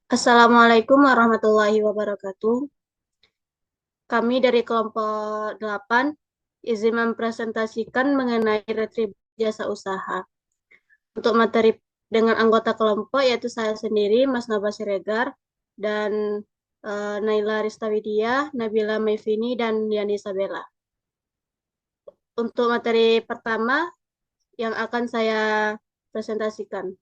Assalamualaikum warahmatullahi wabarakatuh. Kami dari kelompok 8 izin mempresentasikan mengenai retribusi jasa usaha. Untuk materi dengan anggota kelompok yaitu saya sendiri, Mas Naba Siregar, dan Naila Ristawidia, Nabila Maifini, dan Yani Sabella. Untuk materi pertama yang akan saya presentasikan.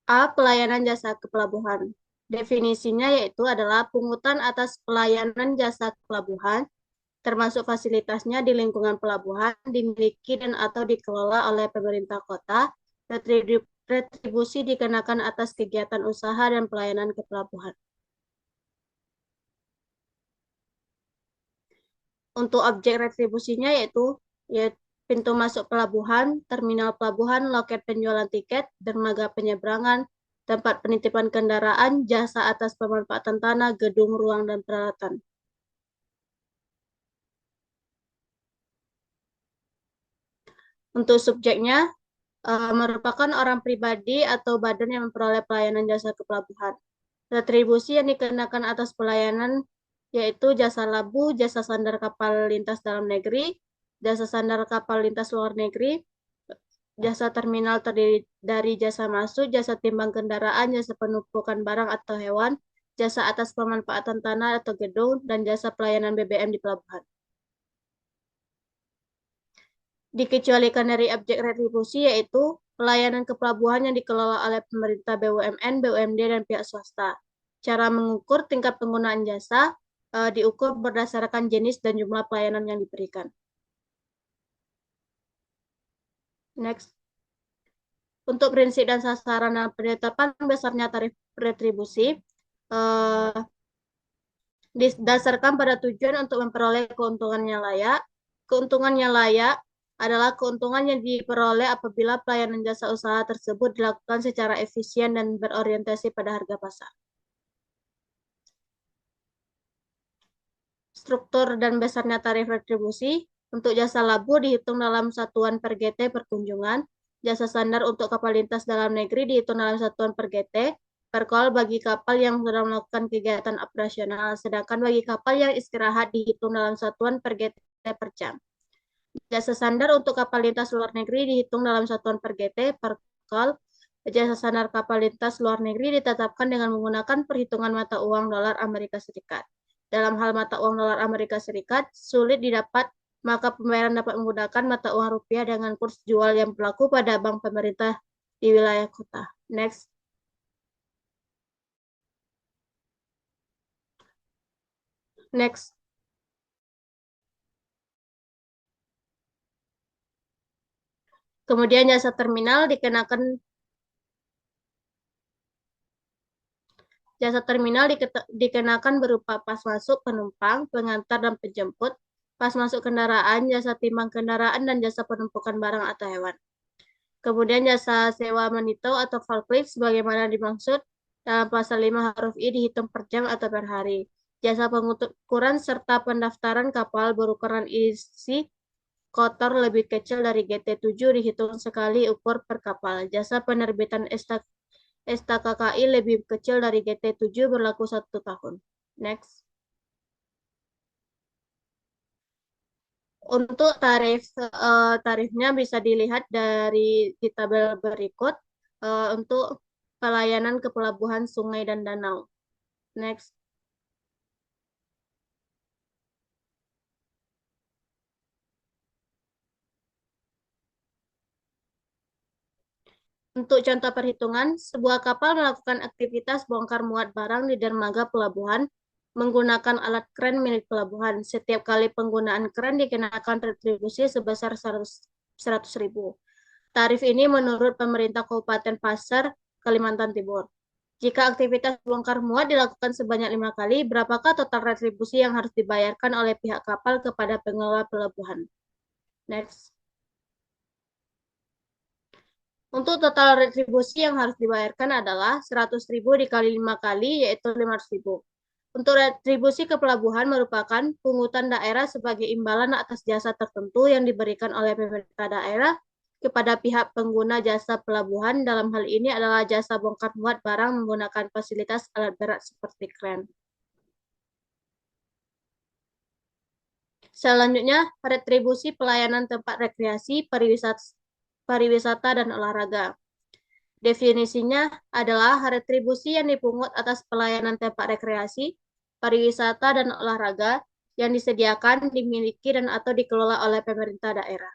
A. Pelayanan jasa kepelabuhan. Definisinya yaitu adalah pungutan atas pelayanan jasa pelabuhan, termasuk fasilitasnya di lingkungan pelabuhan, dimiliki dan atau dikelola oleh pemerintah kota. Retribusi dikenakan atas kegiatan usaha dan pelayanan ke pelabuhan. Untuk objek retribusinya yaitu pintu masuk pelabuhan, terminal pelabuhan, loket penjualan tiket, dermaga penyeberangan, tempat penitipan kendaraan, jasa atas pemanfaatan tanah, gedung, ruang, dan peralatan. Untuk subjeknya, merupakan orang pribadi atau badan yang memperoleh pelayanan jasa ke pelabuhan. Retribusi yang dikenakan atas pelayanan yaitu jasa labu, jasa sandar kapal lintas dalam negeri, jasa sandar kapal lintas luar negeri, jasa terminal terdiri dari jasa masuk, jasa timbang kendaraan, jasa penumpukan barang atau hewan, jasa atas pemanfaatan tanah atau gedung, dan jasa pelayanan BBM di pelabuhan. Dikecualikan dari objek retribusi yaitu pelayanan kepelabuhan yang dikelola oleh pemerintah BUMN, BUMD, dan pihak swasta. Cara mengukur tingkat penggunaan jasa diukur berdasarkan jenis dan jumlah pelayanan yang diberikan. Next. Untuk prinsip dan sasaran dan penetapan besarnya tarif retribusi didasarkan pada tujuan untuk memperoleh keuntungan yang layak. Keuntungan yang layak adalah keuntungan yang diperoleh apabila pelayanan jasa usaha tersebut dilakukan secara efisien dan berorientasi pada harga pasar. Struktur dan besarnya tarif retribusi untuk jasa labu dihitung dalam satuan per GT per kunjungan, jasa sandar untuk kapal lintas dalam negeri dihitung dalam satuan per GT per call bagi kapal yang sedang melakukan kegiatan operasional, sedangkan bagi kapal yang istirahat dihitung dalam satuan per GT per jam. Jasa sandar untuk kapal lintas luar negeri dihitung dalam satuan per GT per call. Jasa sandar kapal lintas luar negeri ditetapkan dengan menggunakan perhitungan mata uang dolar Amerika Serikat. Dalam hal mata uang dolar Amerika Serikat sulit didapat, maka pembayaran dapat menggunakan mata uang rupiah dengan kurs jual yang berlaku pada bank pemerintah di wilayah kota. Next. Next. Kemudian jasa terminal dikenakan Jasa terminal dikenakan berupa pas masuk penumpang, pengantar dan penjemput, pas masuk kendaraan, jasa timbang kendaraan, dan jasa penumpukan barang atau hewan. Kemudian jasa sewa manito atau forklift sebagaimana dimaksud dalam pasal 5 huruf I dihitung per jam atau per hari. Jasa pengukuran serta pendaftaran kapal berukuran isi kotor lebih kecil dari GT7 dihitung sekali ukur per kapal. Jasa penerbitan STKKI lebih kecil dari GT7 berlaku 1 tahun. Next. Untuk tarifnya bisa dilihat di tabel berikut untuk pelayanan ke pelabuhan sungai dan danau. Next. Untuk contoh perhitungan, sebuah kapal melakukan aktivitas bongkar muat barang di dermaga pelabuhan menggunakan alat kren milik pelabuhan. Setiap kali penggunaan kren dikenakan retribusi sebesar 100.000. Tarif ini menurut pemerintah Kabupaten Pasir, Kalimantan Timur. Jika aktivitas bongkar muat dilakukan sebanyak 5 kali, berapakah total retribusi yang harus dibayarkan oleh pihak kapal kepada pengelola pelabuhan? Next. Untuk total retribusi yang harus dibayarkan adalah 100.000 dikali 5 kali, yaitu 500.000. Untuk retribusi ke pelabuhan merupakan pungutan daerah sebagai imbalan atas jasa tertentu yang diberikan oleh pemerintah daerah kepada pihak pengguna jasa pelabuhan. Dalam hal ini adalah jasa bongkar muat barang menggunakan fasilitas alat berat seperti kren. Selanjutnya, retribusi pelayanan tempat rekreasi, pariwisata, dan olahraga. Definisinya adalah retribusi yang dipungut atas pelayanan tempat rekreasi, pariwisata, dan olahraga yang disediakan, dimiliki, dan atau dikelola oleh pemerintah daerah.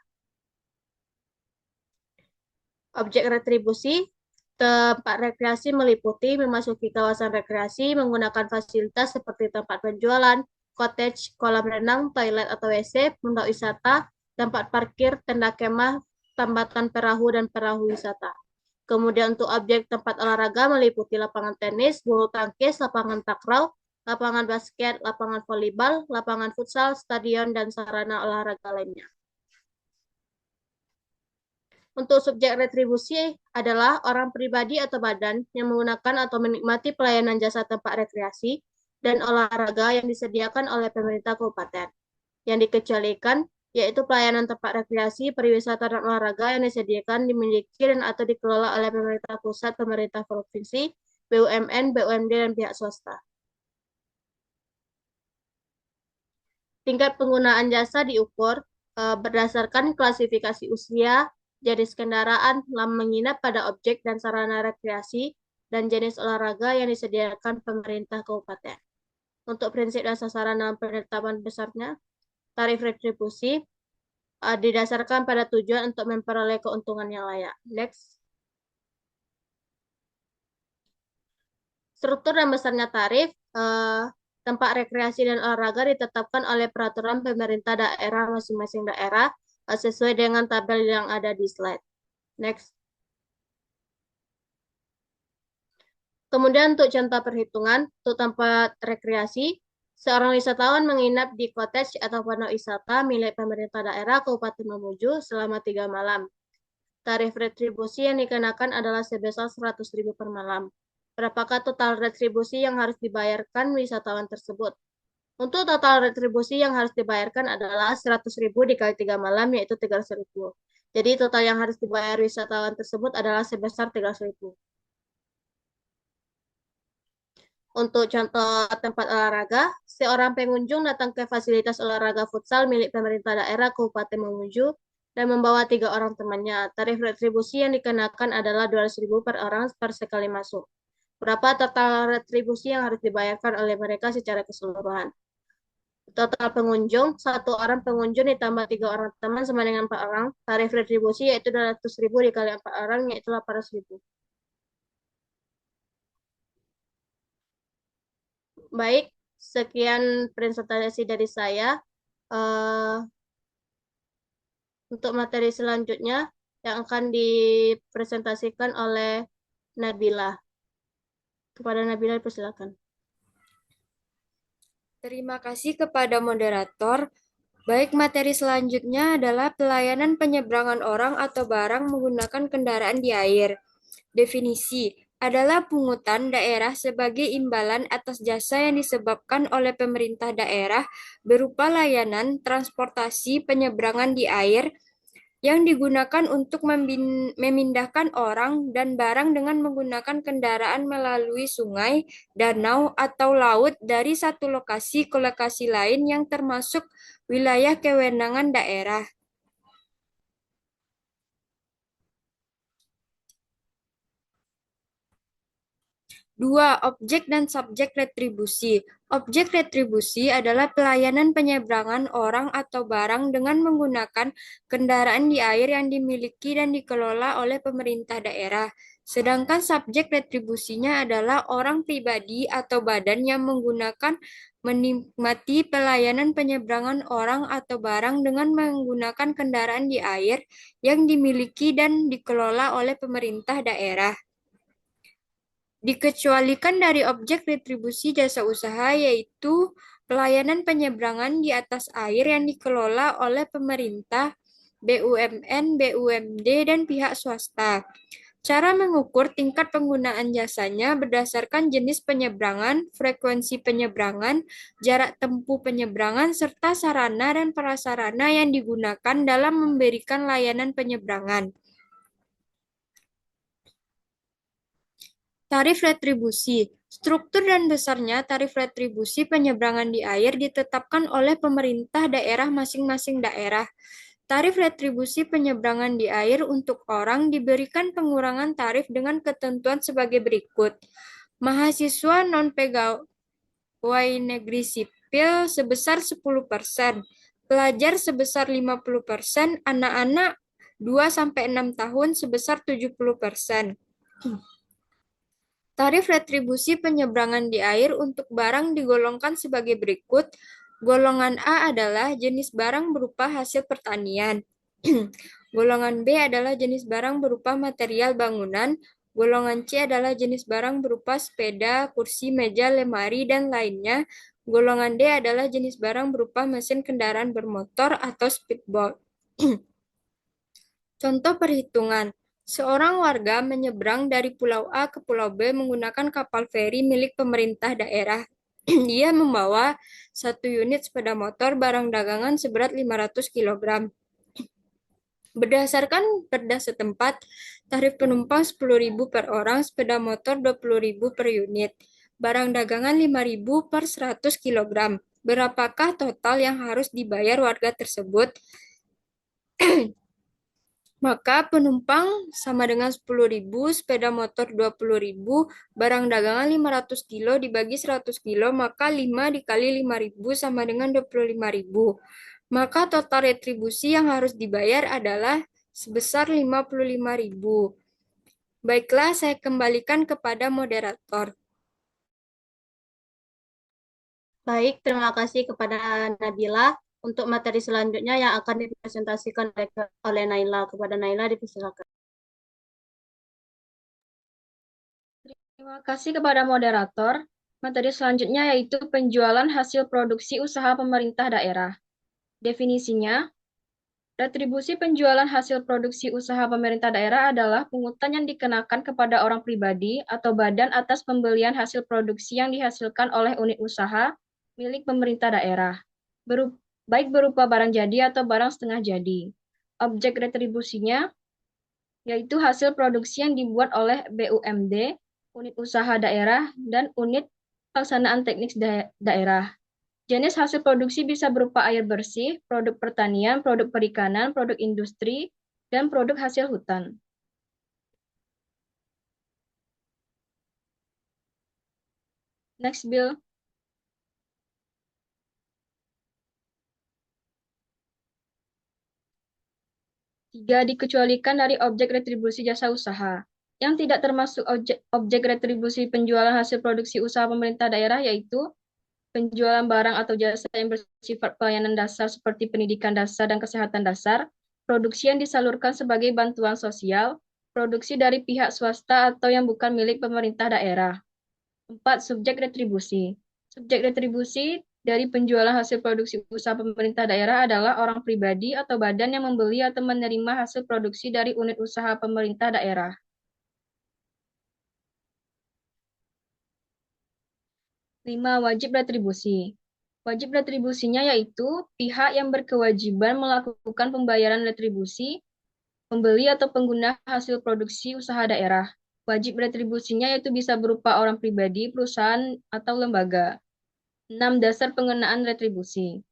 Objek retribusi, tempat rekreasi meliputi memasuki kawasan rekreasi menggunakan fasilitas seperti tempat penjualan, cottage, kolam renang, toilet atau WC, pondok wisata, tempat parkir, tenda kemah, tambatan perahu, dan perahu wisata. Kemudian untuk objek tempat olahraga meliputi lapangan tenis, bulu tangkis, lapangan takraw, lapangan basket, lapangan volleyball, lapangan futsal, stadion, dan sarana olahraga lainnya. Untuk subjek retribusi adalah orang pribadi atau badan yang menggunakan atau menikmati pelayanan jasa tempat rekreasi dan olahraga yang disediakan oleh pemerintah kabupaten. Yang dikecualikan yaitu pelayanan tempat rekreasi, pariwisata, dan olahraga yang disediakan, dimiliki, dan atau dikelola oleh pemerintah pusat, pemerintah provinsi, BUMN, BUMD, dan pihak swasta. Tingkat penggunaan jasa diukur berdasarkan klasifikasi usia, jenis kendaraan, lama menginap pada objek dan sarana rekreasi, dan jenis olahraga yang disediakan pemerintah kabupaten. Untuk prinsip dan sasaran dalam penetapan besarnya, tarif retribusi didasarkan pada tujuan untuk memperoleh keuntungan yang layak. Next. Struktur dan besarnya tarif tempat rekreasi dan olahraga ditetapkan oleh peraturan pemerintah daerah masing-masing daerah sesuai dengan tabel yang ada di slide. Next. Kemudian untuk contoh perhitungan, untuk tempat rekreasi, seorang wisatawan menginap di cottage atau pondok wisata milik pemerintah daerah Kabupaten Mamuju selama 3 malam. Tarif retribusi yang dikenakan adalah sebesar 100.000 per malam. Berapakah total retribusi yang harus dibayarkan wisatawan tersebut? Untuk total retribusi yang harus dibayarkan adalah 100.000 dikali 3 malam, yaitu 300.000. Jadi total yang harus dibayar wisatawan tersebut adalah sebesar 300.000. Untuk contoh tempat olahraga, seorang pengunjung datang ke fasilitas olahraga futsal milik pemerintah daerah Kabupaten Mamuju dan membawa 3 orang temannya. Tarif retribusi yang dikenakan adalah 200.000 per orang per sekali masuk. Berapa total retribusi yang harus dibayarkan oleh mereka secara keseluruhan? Total pengunjung, 1 orang pengunjung ditambah 3 orang teman sama dengan 4 orang. Tarif retribusi yaitu 200.000 dikali 4 orang, yaitu 800.000. Baik, sekian presentasi dari saya. Untuk materi selanjutnya yang akan dipresentasikan oleh Nabila. Kepada Nabila, persilakan. Terima kasih kepada moderator. Baik, materi selanjutnya adalah pelayanan penyeberangan orang atau barang menggunakan kendaraan di air. Definisi adalah pungutan daerah sebagai imbalan atas jasa yang disebabkan oleh pemerintah daerah berupa layanan transportasi penyeberangan di air yang digunakan untuk memindahkan orang dan barang dengan menggunakan kendaraan melalui sungai, danau, atau laut dari satu lokasi ke lokasi lain yang termasuk wilayah kewenangan daerah. Dua, objek dan subjek retribusi. Objek retribusi adalah pelayanan penyeberangan orang atau barang dengan menggunakan kendaraan di air yang dimiliki dan dikelola oleh pemerintah daerah. Sedangkan subjek retribusinya adalah orang pribadi atau badan yang menikmati pelayanan penyeberangan orang atau barang dengan menggunakan kendaraan di air yang dimiliki dan dikelola oleh pemerintah daerah. Dikecualikan dari objek retribusi jasa usaha, yaitu pelayanan penyeberangan di atas air yang dikelola oleh pemerintah, BUMN, BUMD, dan pihak swasta. Cara mengukur tingkat penggunaan jasanya berdasarkan jenis penyeberangan, frekuensi penyeberangan, jarak tempuh penyeberangan, serta sarana dan prasarana yang digunakan dalam memberikan layanan penyeberangan. Tarif retribusi. Struktur dan besarnya tarif retribusi penyeberangan di air ditetapkan oleh pemerintah daerah masing-masing daerah. Tarif retribusi penyeberangan di air untuk orang diberikan pengurangan tarif dengan ketentuan sebagai berikut. Mahasiswa non-pegawai negeri sipil sebesar 10%, pelajar sebesar 50%, anak-anak 2-6 tahun sebesar 70%. Tarif retribusi penyeberangan di air untuk barang digolongkan sebagai berikut. Golongan A adalah jenis barang berupa hasil pertanian. Golongan B adalah jenis barang berupa material bangunan. Golongan C adalah jenis barang berupa sepeda, kursi, meja, lemari, dan lainnya. Golongan D adalah jenis barang berupa mesin kendaraan bermotor atau speedboat. Contoh perhitungan. Seorang warga menyeberang dari Pulau A ke Pulau B menggunakan kapal feri milik pemerintah daerah. Dia membawa 1 unit sepeda motor barang dagangan seberat 500 kg. Berdasarkan perda setempat, tarif penumpang 10.000 per orang, sepeda motor 20.000 per unit. Barang dagangan 5.000 per 100 kg. Berapakah total yang harus dibayar warga tersebut? Maka penumpang sama dengan 10.000, sepeda motor 20.000, barang dagangan 500 kilo dibagi 100 kilo, maka 5 dikali 5.000 sama dengan 25.000. Maka total retribusi yang harus dibayar adalah sebesar 55.000. Baiklah, saya kembalikan kepada moderator. Baik, terima kasih kepada Nabila. Untuk materi selanjutnya yang akan dipresentasikan oleh Naila. Kepada Naila dipersilakan. Terima kasih kepada moderator. Materi selanjutnya yaitu penjualan hasil produksi usaha pemerintah daerah. Definisinya, retribusi penjualan hasil produksi usaha pemerintah daerah adalah pungutan yang dikenakan kepada orang pribadi atau badan atas pembelian hasil produksi yang dihasilkan oleh unit usaha milik pemerintah daerah, baik berupa barang jadi atau barang setengah jadi. Objek retribusinya yaitu hasil produksi yang dibuat oleh BUMD, unit usaha daerah, dan unit pelaksanaan teknik daerah. Jenis hasil produksi bisa berupa air bersih, produk pertanian, produk perikanan, produk industri, dan produk hasil hutan. Next, Bill. Tiga, dikecualikan dari objek retribusi jasa usaha. Yang tidak termasuk objek retribusi penjualan hasil produksi usaha pemerintah daerah yaitu penjualan barang atau jasa yang bersifat pelayanan dasar seperti pendidikan dasar dan kesehatan dasar, produksi yang disalurkan sebagai bantuan sosial, produksi dari pihak swasta atau yang bukan milik pemerintah daerah. 4. Subjek retribusi. Subjek retribusi dari penjualan hasil produksi usaha pemerintah daerah adalah orang pribadi atau badan yang membeli atau menerima hasil produksi dari unit usaha pemerintah daerah. 5. Wajib retribusi. Wajib retribusinya yaitu pihak yang berkewajiban melakukan pembayaran retribusi pembeli atau pengguna hasil produksi usaha daerah. Wajib retribusinya yaitu bisa berupa orang pribadi, perusahaan, atau lembaga. 6. Dasar pengenaan retribusi,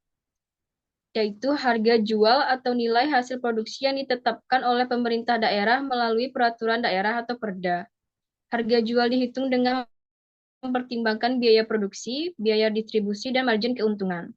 yaitu harga jual atau nilai hasil produksi yang ditetapkan oleh pemerintah daerah melalui peraturan daerah atau perda. Harga jual dihitung dengan mempertimbangkan biaya produksi, biaya distribusi, dan margin keuntungan.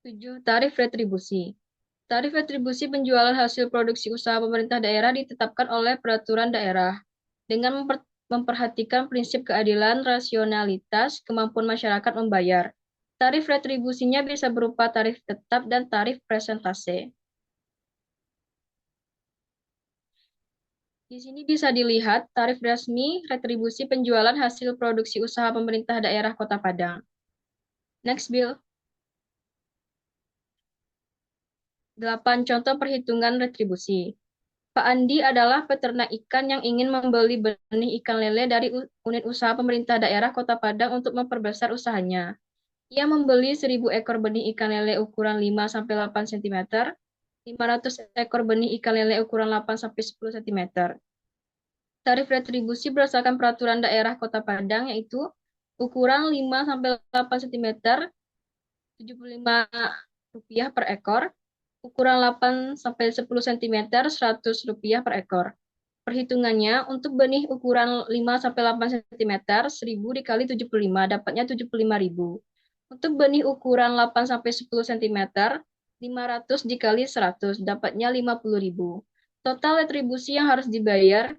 7. Tarif retribusi. Tarif retribusi penjualan hasil produksi usaha pemerintah daerah ditetapkan oleh peraturan daerah dengan memperhatikan prinsip keadilan, rasionalitas, kemampuan masyarakat membayar. Tarif retribusinya bisa berupa tarif tetap dan tarif presentase. Di sini bisa dilihat tarif resmi retribusi penjualan hasil produksi usaha pemerintah daerah Kota Padang. Next, Bill. 8 contoh perhitungan retribusi. Pak Andi adalah peternak ikan yang ingin membeli benih ikan lele dari unit usaha pemerintah daerah Kota Padang untuk memperbesar usahanya. Ia membeli 1.000 ekor benih ikan lele ukuran 5-8 cm, 500 ekor benih ikan lele ukuran 8-10 cm. Tarif retribusi berdasarkan peraturan daerah Kota Padang yaitu ukuran 5-8 cm, Rp75 per ekor, ukuran 8-10 cm, Rp100 per ekor. Perhitungannya, untuk benih ukuran 5-8 cm, 1.000 dikali 75, dapatnya 75.000. Untuk benih ukuran 8-10 cm, 500 dikali 100, dapatnya 50.000. Total retribusi yang harus dibayar,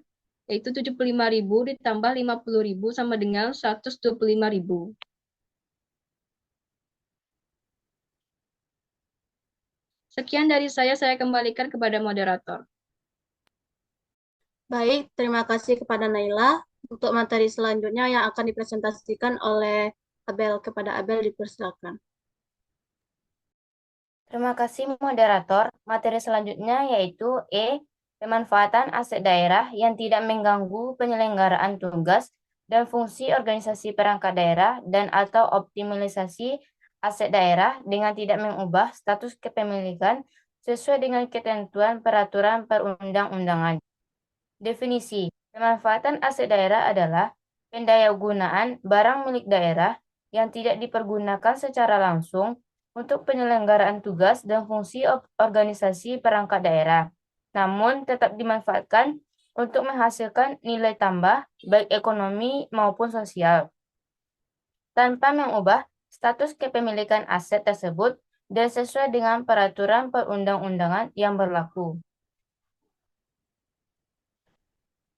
yaitu 75.000 ditambah 50.000 sama dengan 125.000. Sekian dari saya kembalikan kepada moderator. Baik, terima kasih kepada Naila. Untuk materi selanjutnya yang akan dipresentasikan oleh Abel. Kepada Abel dipersilakan. Terima kasih moderator. Materi selanjutnya yaitu E. Pemanfaatan aset daerah yang tidak mengganggu penyelenggaraan tugas dan fungsi organisasi perangkat daerah dan atau optimalisasi aset daerah dengan tidak mengubah status kepemilikan sesuai dengan ketentuan peraturan perundang-undangan. Definisi. Pemanfaatan aset daerah adalah pendayagunaan barang milik daerah yang tidak dipergunakan secara langsung untuk penyelenggaraan tugas dan fungsi organisasi perangkat daerah, namun tetap dimanfaatkan untuk menghasilkan nilai tambah baik ekonomi maupun sosial, tanpa mengubah status kepemilikan aset tersebut dan sesuai dengan peraturan perundang-undangan yang berlaku.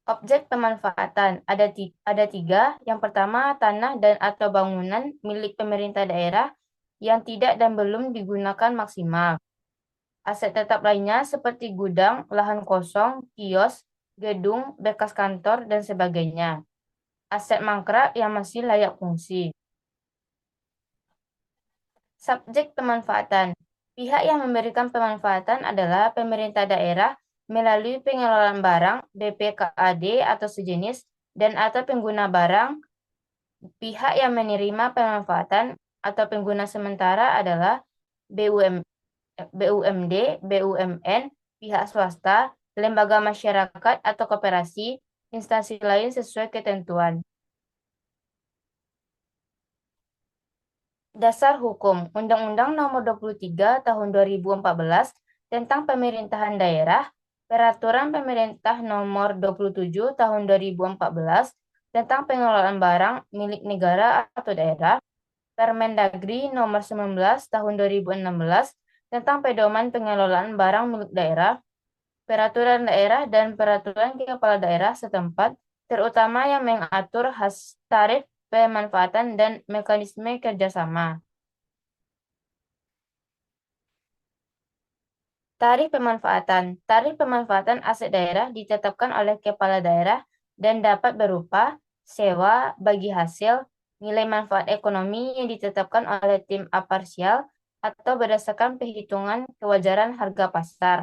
Objek pemanfaatan ada tiga. Yang pertama, tanah dan atau bangunan milik pemerintah daerah yang tidak dan belum digunakan maksimal. Aset tetap lainnya seperti gudang, lahan kosong, kios, gedung, bekas kantor, dan sebagainya. Aset mangkrak yang masih layak fungsi. Subjek pemanfaatan. Pihak yang memberikan pemanfaatan adalah pemerintah daerah melalui pengelolaan barang, BPKAD atau sejenis, dan atau pengguna barang. Pihak yang menerima pemanfaatan atau pengguna sementara adalah BUMD, BUMN, pihak swasta, lembaga masyarakat atau koperasi, instansi lain sesuai ketentuan. Dasar Hukum Undang-Undang Nomor 23 Tahun 2014 tentang Pemerintahan Daerah, Peraturan Pemerintah Nomor 27 Tahun 2014 tentang pengelolaan barang milik negara atau daerah, Permendagri Nomor 19 Tahun 2016 tentang pedoman pengelolaan barang milik daerah, peraturan daerah dan peraturan kepala daerah setempat, terutama yang mengatur tarif pemanfaatan dan mekanisme kerjasama. Tarif pemanfaatan. Tarif pemanfaatan aset daerah ditetapkan oleh kepala daerah dan dapat berupa sewa bagi hasil, nilai manfaat ekonomi yang ditetapkan oleh tim aparsial atau berdasarkan perhitungan kewajaran harga pasar.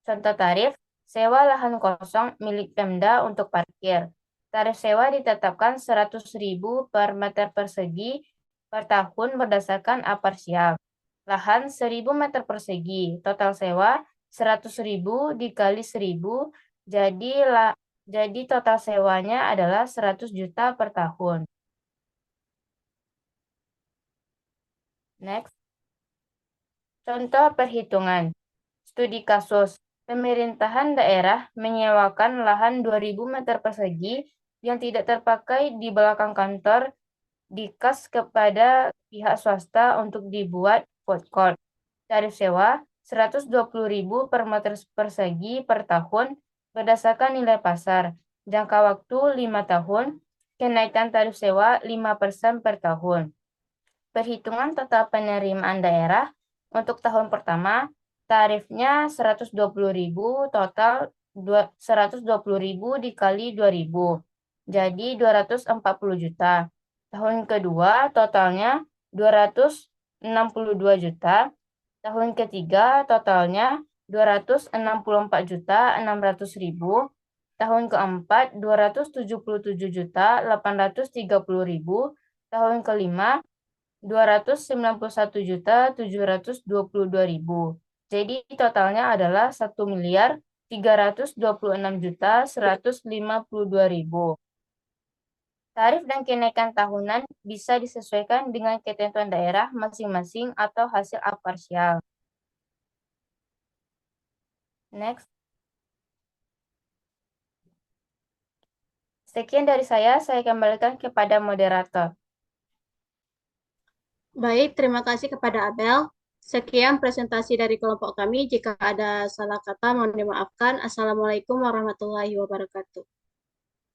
Contoh tarif, sewa lahan kosong milik Pemda untuk parkir. Tarif sewa ditetapkan 100.000 per meter persegi per tahun berdasarkan aparsial. Lahan 1.000 meter persegi, total sewa 100.000 dikali 1.000, jadi total sewanya adalah 100 juta per tahun. Next. Contoh perhitungan. Studi kasus. Pemerintahan daerah menyewakan lahan 2.000 meter persegi yang tidak terpakai di belakang kantor dikas kepada pihak swasta untuk dibuat food court. Tarif sewa 120.000 per meter persegi per tahun berdasarkan nilai pasar. Jangka waktu 5 tahun. Kenaikan tarif sewa 5% per tahun. Perhitungan total penerimaan daerah untuk tahun pertama. Tarifnya 120.000, total 120.000 dikali 2.000, jadi 240 juta. Tahun kedua totalnya 262 juta, Tahun ketiga totalnya 264.600.000. Tahun keempat 277.830.000. Tahun kelima 291.722.000. Jadi totalnya adalah 1.326.152.000. Tarif dan kenaikan tahunan bisa disesuaikan dengan ketentuan daerah masing-masing atau hasil aparsial. Next. Sekian dari saya kembalikan kepada moderator. Baik, terima kasih kepada Abel. Sekian presentasi dari kelompok kami. Jika ada salah kata, mohon dimaafkan. Assalamualaikum warahmatullahi wabarakatuh.